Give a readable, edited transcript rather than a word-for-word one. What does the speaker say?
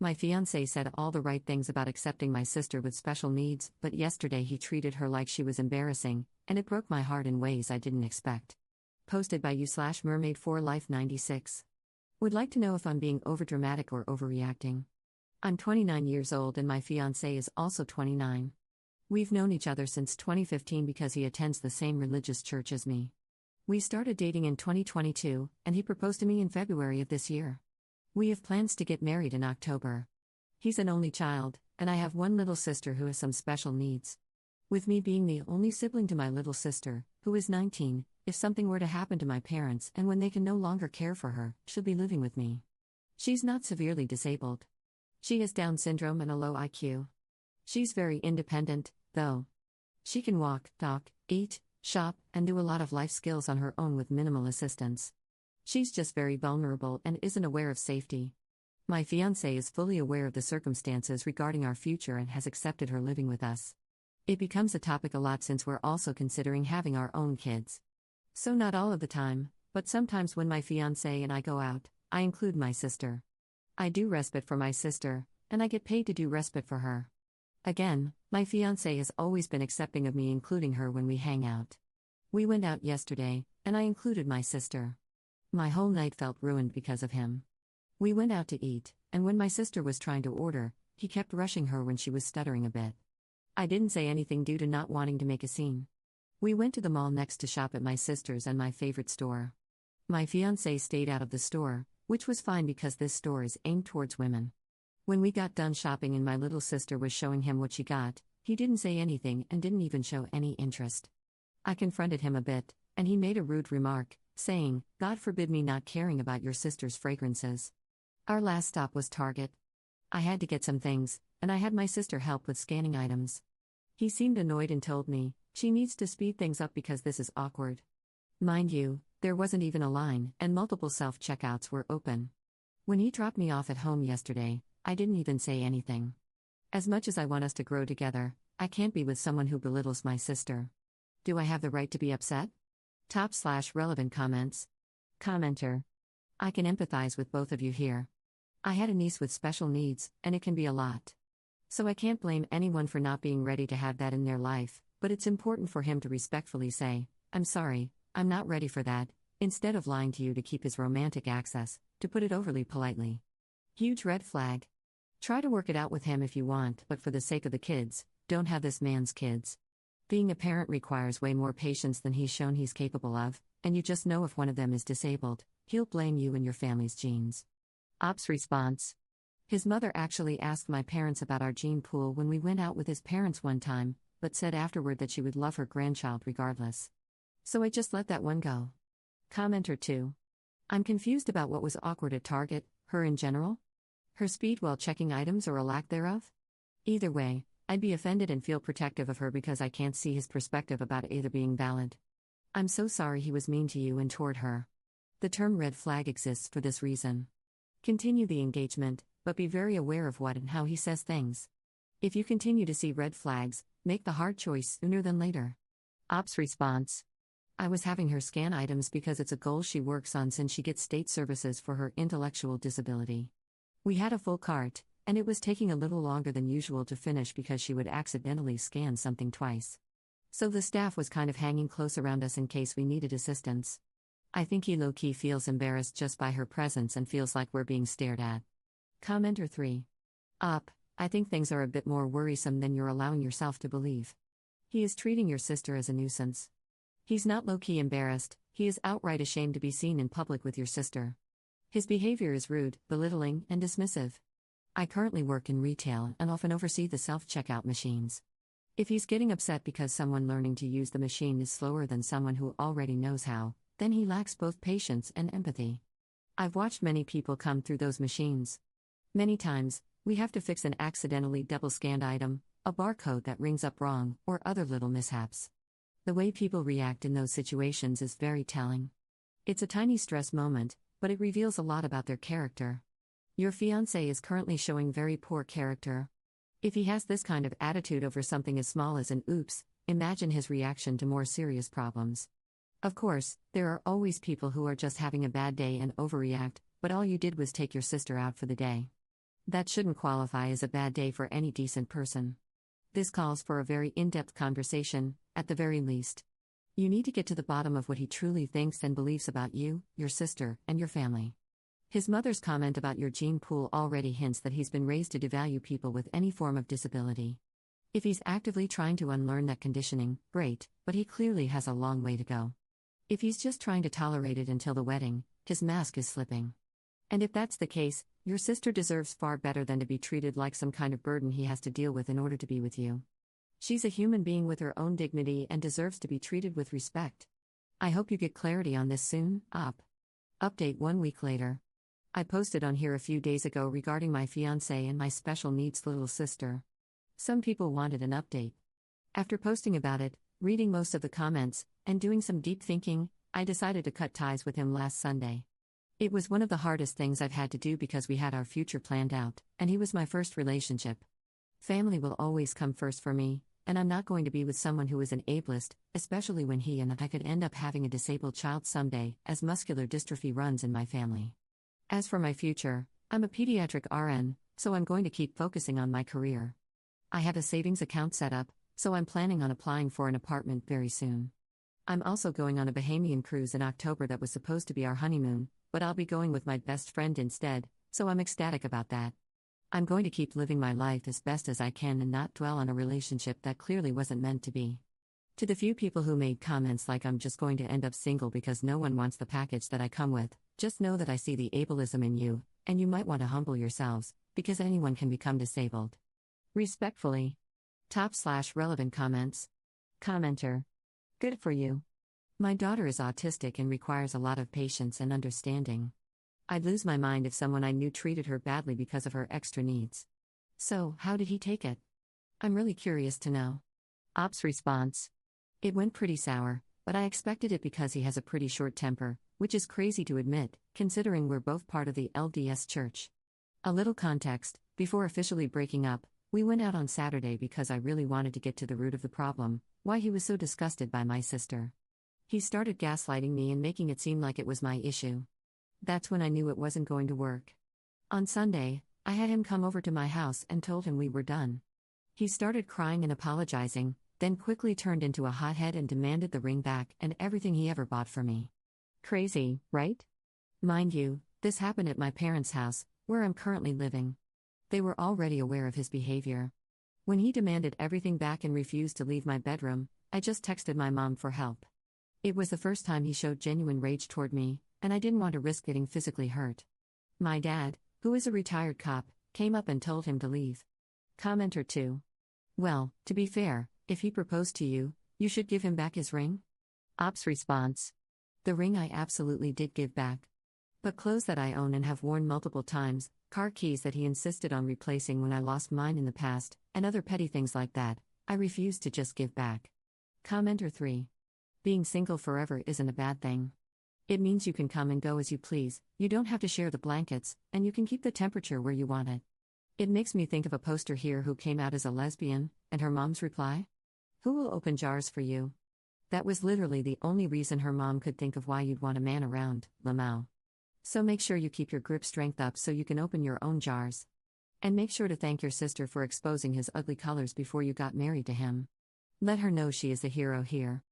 My fiancé said all the right things about accepting my sister with special needs, but yesterday he treated her like she was embarrassing, and it broke my heart in ways I didn't expect. Posted by you/mermaid4life96. Would like to know if I'm being overdramatic or overreacting. I'm 29 years old and my fiancé is also 29. We've known each other since 2015 because he attends the same religious church as me. We started dating in 2022, and he proposed to me in February of this year. We have plans to get married in October. He's an only child, and I have one little sister who has some special needs. With me being the only sibling to my little sister, who is 19, if something were to happen to my parents and when they can no longer care for her, she'll be living with me. She's not severely disabled. She has Down syndrome and a low IQ. She's very independent, though. She can walk, talk, eat, shop, and do a lot of life skills on her own with minimal assistance. She's just very vulnerable and isn't aware of safety. My fiancé is fully aware of the circumstances regarding our future and has accepted her living with us. It becomes a topic a lot since we're also considering having our own kids. So not all of the time, but sometimes when my fiancé and I go out, I include my sister. I do respite for my sister, and I get paid to do respite for her. Again, my fiancé has always been accepting of me including her when we hang out. We went out yesterday, and I included my sister. My whole night felt ruined because of him. We went out to eat, and when my sister was trying to order, he kept rushing her when she was stuttering a bit. I didn't say anything due to not wanting to make a scene. We went to the mall next to shop at my sister's and my favorite store. My fiancé stayed out of the store, which was fine because this store is aimed towards women. When we got done shopping and my little sister was showing him what she got, he didn't say anything and didn't even show any interest. I confronted him a bit, and he made a rude remark, saying, "God forbid me not caring about your sister's fragrances." Our last stop was Target. I had to get some things, and I had my sister help with scanning items. He seemed annoyed and told me, "She needs to speed things up because this is awkward." Mind you, there wasn't even a line, and multiple self-checkouts were open. When he dropped me off at home yesterday, I didn't even say anything. As much as I want us to grow together, I can't be with someone who belittles my sister. Do I have the right to be upset? Top/relevant comments. Commenter. I can empathize with both of you here. I had a niece with special needs, and it can be a lot. So I can't blame anyone for not being ready to have that in their life, but it's important for him to respectfully say, "I'm sorry, I'm not ready for that," instead of lying to you to keep his romantic access, to put it overly politely. Huge red flag. Try to work it out with him if you want, but for the sake of the kids, don't have this man's kids. Being a parent requires way more patience than he's shown he's capable of, and you just know if one of them is disabled, he'll blame you and your family's genes. Ops response. His mother actually asked my parents about our gene pool when we went out with his parents one time, but said afterward that she would love her grandchild regardless. So I just let that one go. Commenter 2. I'm confused about what was awkward at Target, her in general? Her speed while checking items or a lack thereof? Either way, I'd be offended and feel protective of her because I can't see his perspective about either being valid. I'm so sorry he was mean to you and toward her. The term red flag exists for this reason. Continue the engagement, but be very aware of what and how he says things. If you continue to see red flags, make the hard choice sooner than later. Ops response. I was having her scan items because it's a goal she works on since she gets state services for her intellectual disability. We had a full cart, and it was taking a little longer than usual to finish because she would accidentally scan something twice. So the staff was kind of hanging close around us in case we needed assistance. I think he low-key feels embarrassed just by her presence and feels like we're being stared at. Commenter 3. I think things are a bit more worrisome than you're allowing yourself to believe. He is treating your sister as a nuisance. He's not low-key embarrassed, he is outright ashamed to be seen in public with your sister. His behavior is rude, belittling, and dismissive. I currently work in retail and often oversee the self-checkout machines. If he's getting upset because someone learning to use the machine is slower than someone who already knows how, then he lacks both patience and empathy. I've watched many people come through those machines. Many times, we have to fix an accidentally double-scanned item, a barcode that rings up wrong, or other little mishaps. The way people react in those situations is very telling. It's a tiny stress moment, but it reveals a lot about their character. Your fiancé is currently showing very poor character. If he has this kind of attitude over something as small as an oops, imagine his reaction to more serious problems. Of course, there are always people who are just having a bad day and overreact, but all you did was take your sister out for the day. That shouldn't qualify as a bad day for any decent person. This calls for a very in-depth conversation, at the very least. You need to get to the bottom of what he truly thinks and believes about you, your sister, and your family. His mother's comment about your gene pool already hints that he's been raised to devalue people with any form of disability. If he's actively trying to unlearn that conditioning, great, but he clearly has a long way to go. If he's just trying to tolerate it until the wedding, his mask is slipping. And if that's the case, your sister deserves far better than to be treated like some kind of burden he has to deal with in order to be with you. She's a human being with her own dignity and deserves to be treated with respect. I hope you get clarity on this soon. Update 1 week later. I posted on here a few days ago regarding my fiancé and my special needs little sister. Some people wanted an update. After posting about it, reading most of the comments, and doing some deep thinking, I decided to cut ties with him last Sunday. It was one of the hardest things I've had to do because we had our future planned out, and he was my first relationship. Family will always come first for me, and I'm not going to be with someone who is an ableist, especially when he and I could end up having a disabled child someday, as muscular dystrophy runs in my family. As for my future, I'm a pediatric RN, so I'm going to keep focusing on my career. I have a savings account set up, so I'm planning on applying for an apartment very soon. I'm also going on a Bahamian cruise in October that was supposed to be our honeymoon, but I'll be going with my best friend instead, so I'm ecstatic about that. I'm going to keep living my life as best as I can and not dwell on a relationship that clearly wasn't meant to be. To the few people who made comments like I'm just going to end up single because no one wants the package that I come with, just know that I see the ableism in you, and you might want to humble yourselves, because anyone can become disabled. Respectfully. /relevant comments. Commenter. Good for you. My daughter is autistic and requires a lot of patience and understanding. I'd lose my mind if someone I knew treated her badly because of her extra needs. So, how did he take it? I'm really curious to know. Op's response. It went pretty sour, but I expected it because he has a pretty short temper, which is crazy to admit, considering we're both part of the LDS Church. A little context: before officially breaking up, we went out on Saturday because I really wanted to get to the root of the problem, why he was so disgusted by my sister. He started gaslighting me and making it seem like it was my issue. That's when I knew it wasn't going to work. On Sunday, I had him come over to my house and told him we were done. He started crying and apologizing, then quickly turned into a hothead and demanded the ring back and everything he ever bought for me. Crazy, right? Mind you, this happened at my parents' house, where I'm currently living. They were already aware of his behavior. When he demanded everything back and refused to leave my bedroom, I just texted my mom for help. It was the first time he showed genuine rage toward me, and I didn't want to risk getting physically hurt. My dad, who is a retired cop, came up and told him to leave. Commenter 2. Well, to be fair, if he proposed to you, you should give him back his ring? Op's response. The ring I absolutely did give back. But clothes that I own and have worn multiple times, car keys that he insisted on replacing when I lost mine in the past, and other petty things like that, I refused to just give back. Commenter 3. Being single forever isn't a bad thing. It means you can come and go as you please, you don't have to share the blankets, and you can keep the temperature where you want it. It makes me think of a poster here who came out as a lesbian, and her mom's reply? Who will open jars for you? That was literally the only reason her mom could think of why you'd want a man around, Lamau. So make sure you keep your grip strength up so you can open your own jars. And make sure to thank your sister for exposing his ugly colors before you got married to him. Let her know she is the hero here.